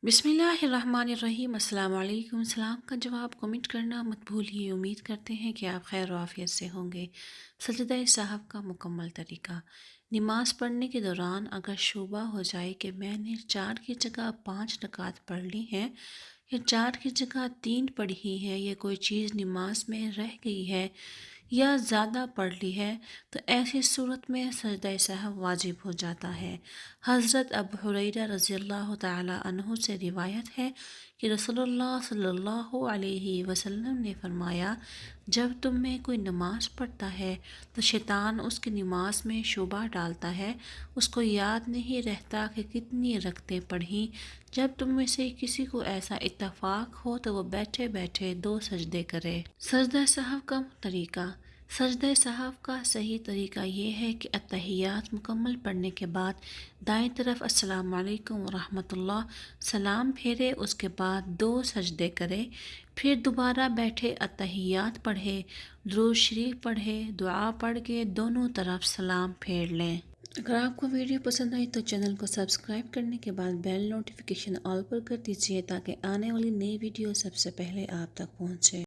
बिस्मिल्लाहिर्रहमानिर्रहीम। अस्सलाम वालेकुम। सलाम का जवाब कमेंट करना मत भूलिए। उम्मीद करते हैं कि आप खैर आफियत से होंगे। सजदा साहब का मुकम्मल तरीका। नमाज पढ़ने के दौरान अगर शुबा हो जाए कि मैंने 4 की जगह 5 रकात पढ़ ली हैं या 4 की जगह 3 पढ़ी है या कोई चीज़ नमाज में रह गई है या ज़्यादा पढ़ ली है, तो ऐसी सूरत में सजदा सहव वाजिब हो जाता है। हज़रत अबू हुरैरा रज़ी अल्लाह तआला अन्हु से रिवायत है कि रसूलुल्लाह सल्लल्लाहु अलैहि वसल्लम ने फरमाया, जब तुम में कोई नमाज पढ़ता है तो शैतान उसकी नमाज में शुबा डालता है। उसको याद नहीं रहता कि कितनी रकतें पढ़ीं। जब तुम में से किसी को ऐसा इत्तफाक हो तो वो बैठे बैठे 2 सजदे करे। सजदा सहव का तरीका। सजदा सहव का सही तरीका ये है कि अत्तहियात मुकम्मल पढ़ने के बाद दाएं तरफ अस्सलाम वालेकुम व रहमतुल्लाह सलाम फेरे, उसके बाद 2 सजदे करे, फिर दोबारा बैठे अत्तहियात पढ़े, दुरूद शरीफ पढ़े, दुआ पढ़ के दोनों तरफ सलाम फेर लें। अगर आपको वीडियो पसंद आई तो चैनल को सब्सक्राइब करने के बाद बेल नोटिफिकेशन ऑल पर कर दीजिए ताकि आने वाली नई वीडियो सबसे पहले आप तक पहुंचे।